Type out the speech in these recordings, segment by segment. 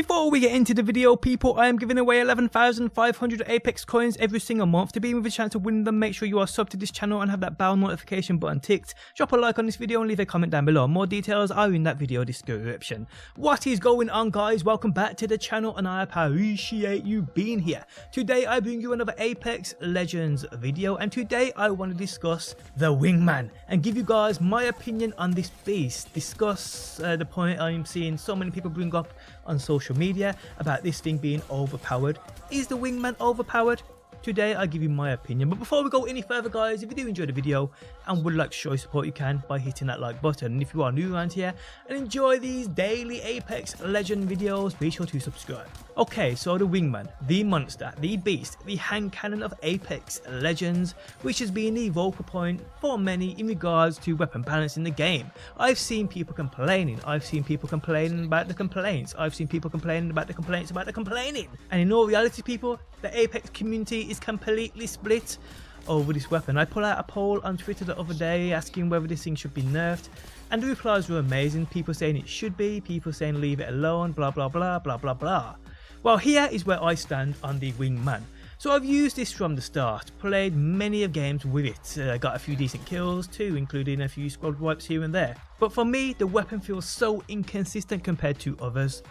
Before we get into the video, people, I am giving away 11,500 Apex coins every single month. To be with a chance to win them, make sure you are subbed to this channel and have that bell notification button ticked. Drop a like on this video and leave a comment down below. More details are in that video description. What is going on, guys? Welcome back to the channel and I appreciate you being here. Today I bring you another Apex Legends video, and today I want to discuss the Wingman and give you guys my opinion on this beast. Discuss the point I'm seeing so many people bring up on social media about this thing being overpowered. Is the Wingman overpowered? Today I give you my opinion, but before we go any further, guys, if you do enjoy the video and would like to show your support, you can by hitting that like button. And if you are new around here and enjoy these daily Apex Legend videos, be sure to subscribe. Okay, so the Wingman, the monster, the beast, the hand cannon of Apex Legends, which has been the vocal point for many in regards to weapon balance in the game. I've seen people complaining, I've seen people complaining about the complaints, I've seen people complaining about the complaints about the complaining. And in all reality, people, the Apex community is completely split over this weapon. I put out a poll on Twitter the other day asking whether this thing should be nerfed, and the replies were amazing. People saying it should be, people saying leave it alone, blah blah blah blah blah blah. Well, here is where I stand on the Wingman. So I've used this from the start, played many of games with it, got a few decent kills too, including a few squad wipes here and there. But for me, the weapon feels so inconsistent compared to others.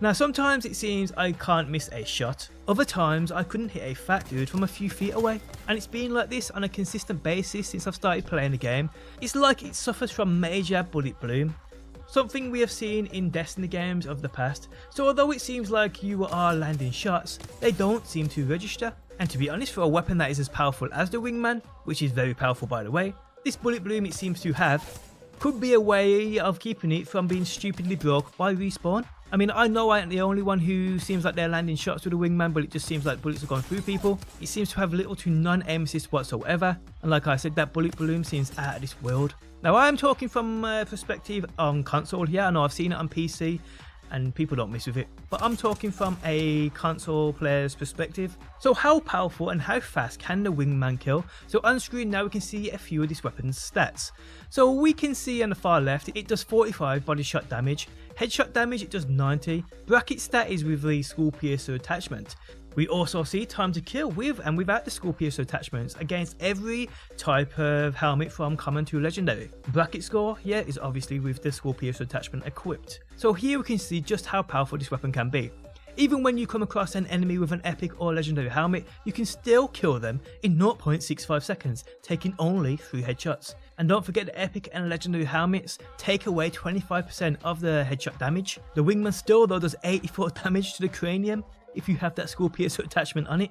Now sometimes it seems I can't miss a shot, other times I couldn't hit a fat dude from a few feet away, and it's been like this on a consistent basis since I've started playing the game. It's like it suffers from major bullet bloom, something we have seen in Destiny games of the past. So although it seems like you are landing shots, they don't seem to register. And to be honest, for a weapon that is as powerful as the Wingman, which is very powerful by the way, this bullet bloom it seems to have could be a way of keeping it from being stupidly broke by respawn. I mean, I know I ain't the only one who seems like they're landing shots with the Wingman, but it just seems like bullets are going through people. It seems to have little to none aim assist whatsoever, and like I said, that bullet bloom seems out of this world. Now I'm talking from a perspective on console here. I know I've seen it on PC and people don't mess with it, but I'm talking from a console player's perspective. So how powerful and how fast can the Wingman kill? So on screen now we can see a few of this weapon's stats. So we can see on the far left it does 45 body shot damage, headshot damage it does 90, bracket stat is with the skull piercer attachment. We also see time to kill with and without the skull piercer attachments against every type of helmet from common to legendary. Bracket score, yeah, is obviously with the skull piercer attachment equipped. So here we can see just how powerful this weapon can be. Even when you come across an enemy with an epic or legendary helmet, you can still kill them in 0.65 seconds, taking only 3 headshots. And don't forget the epic and legendary helmets take away 25% of the headshot damage. The Wingman still though does 84 damage to the cranium if you have that skull piercer attachment on it,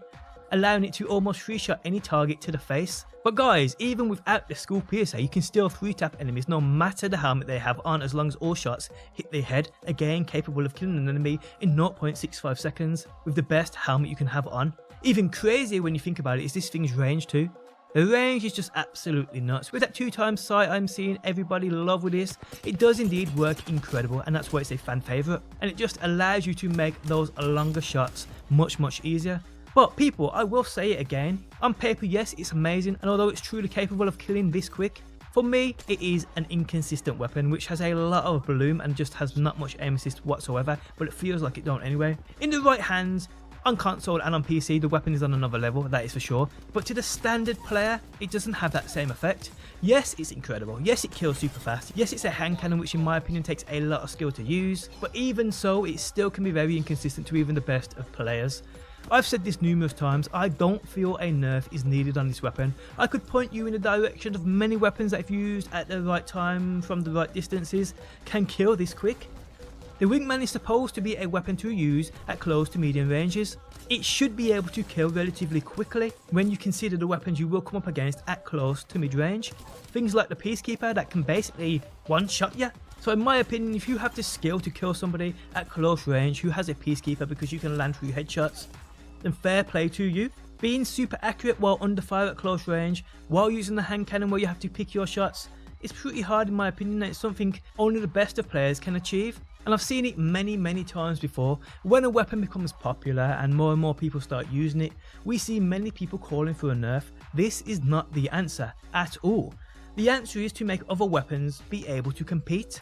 allowing it to almost 3-shot any target to the face. But guys, even without the skull piercer, you can still 3-tap enemies no matter the helmet they have on, as long as all shots hit their head, again capable of killing an enemy in 0.65 seconds with the best helmet you can have on. Even crazier when you think about it is this thing's range too. The range is just absolutely nuts. With that 2x sight I'm seeing everybody love with this, it does indeed work incredible, and that's why it's a fan favourite, and it just allows you to make those longer shots much easier. But people, I will say it again, on paper yes it's amazing, and although it's truly capable of killing this quick, for me it is an inconsistent weapon which has a lot of bloom and just has not much aim assist whatsoever, but it feels like it don't anyway. In the right hands, on console and on PC, the weapon is on another level, that is for sure, but to the standard player, it doesn't have that same effect. Yes, it's incredible, yes it kills super fast, yes it's a hand cannon which in my opinion takes a lot of skill to use, but even so, it still can be very inconsistent to even the best of players. I've said this numerous times, I don't feel a nerf is needed on this weapon. I could point you in the direction of many weapons that if used at the right time from the right distances can kill this quick. The Wingman is supposed to be a weapon to use at close to medium ranges. It should be able to kill relatively quickly when you consider the weapons you will come up against at close to mid range. Things like the Peacekeeper that can basically one-shot you. So in my opinion, if you have the skill to kill somebody at close range who has a Peacekeeper because you can land 3 headshots, then fair play to you. Being super accurate while under fire at close range, while using the hand cannon where you have to pick your shots, is pretty hard in my opinion, and it's something only the best of players can achieve. And I've seen it many times before. When a weapon becomes popular and more people start using it, we see many people calling for a nerf. This is not the answer at all. The answer is to make other weapons be able to compete.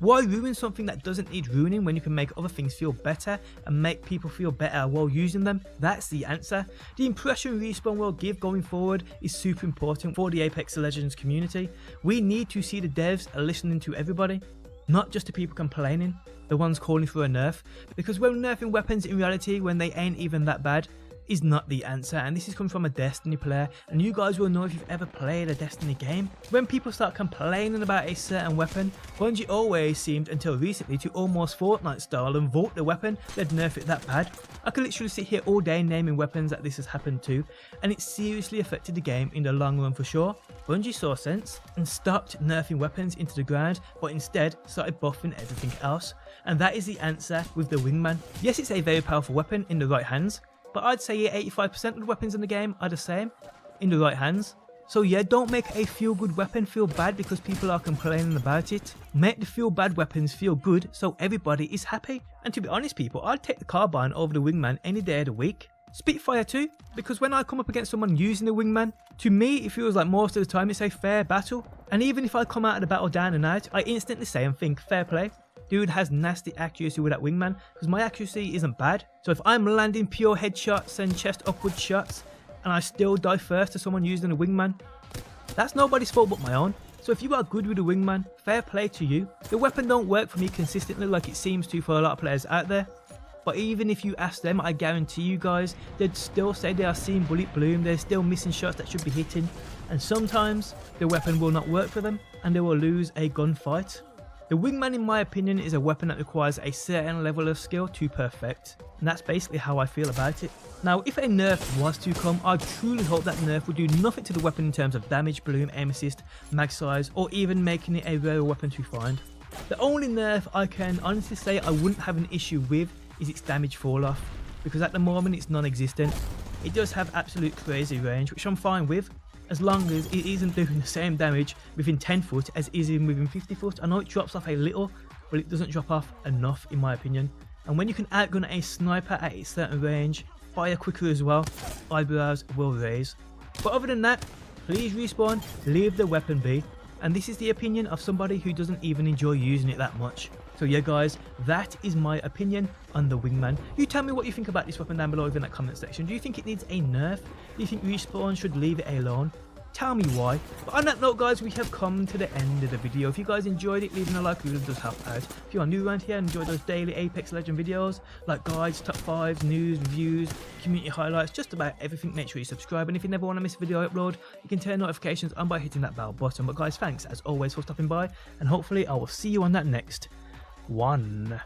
Why ruin something that doesn't need ruining when you can make other things feel better and make people feel better while using them? That's the answer. The impression Respawn will give going forward is super important for the Apex Legends community. We need to see the devs listening to everybody, not just the people complaining, the ones calling for a nerf, because when nerfing weapons in reality when they ain't even that bad is not the answer, and this is coming from a Destiny player, and you guys will know if you've ever played a Destiny game. When people start complaining about a certain weapon, Bungie always seemed until recently to almost Fortnite style and vault the weapon, they'd nerf it that bad. I could literally sit here all day naming weapons that this has happened to, and it seriously affected the game in the long run for sure. Bungie saw sense and stopped nerfing weapons into the ground, but instead started buffing everything else, and that is the answer with the Wingman. Yes, it's a very powerful weapon in the right hands, but I'd say 85% of the weapons in the game are the same in the right hands. So yeah, don't make a feel good weapon feel bad because people are complaining about it. Make the feel bad weapons feel good so everybody is happy. And to be honest people, I'd take the Carbine over the Wingman any day of the week. Spitfire too, because when I come up against someone using the Wingman, to me it feels like most of the time it's a fair battle. And even if I come out of the battle down and out, I instantly say and think fair play. Dude has nasty accuracy with that Wingman, because my accuracy isn't bad. So if I'm landing pure headshots and chest upward shots and I still die first to someone using a Wingman, that's nobody's fault but my own. So if you are good with a Wingman, fair play to you. The weapon don't work for me consistently like it seems to for a lot of players out there, but even if you ask them, I guarantee you guys, they'd still say they are seeing bullet bloom, they're still missing shots that should be hitting, and sometimes the weapon will not work for them and they will lose a gunfight. The Wingman, in my opinion, is a weapon that requires a certain level of skill to perfect, and that's basically how I feel about it. Now, if a nerf was to come, I truly hope that nerf would do nothing to the weapon in terms of damage, bloom, aim assist, mag size, or even making it a rare weapon to find. The only nerf I can honestly say I wouldn't have an issue with is its damage fall off, because at the moment it's non-existent. It does have absolute crazy range, which I'm fine with, as long as it isn't doing the same damage within 10 foot as it is within 50 foot. I know it drops off a little, but it doesn't drop off enough in my opinion. And when you can outgun a sniper at a certain range, fire quicker as well, eyebrows will raise. But other than that, please Respawn, leave the weapon be. And this is the opinion of somebody who doesn't even enjoy using it that much. So yeah guys, that is my opinion on the Wingman. You tell me what you think about this weapon down below in that comment section. Do you think it needs a nerf? Do you think Respawn should leave it alone? Tell me why. But on that note guys, we have come to the end of the video. If you guys enjoyed it, leaving a like really does help out. If you are new around here and enjoy those daily Apex Legends videos, like guides, top 5s, news, reviews, community highlights, just about everything, make sure you subscribe. And if you never want to miss a video I upload, you can turn notifications on by hitting that bell button. But guys, thanks as always for stopping by, and hopefully I will see you on that next one.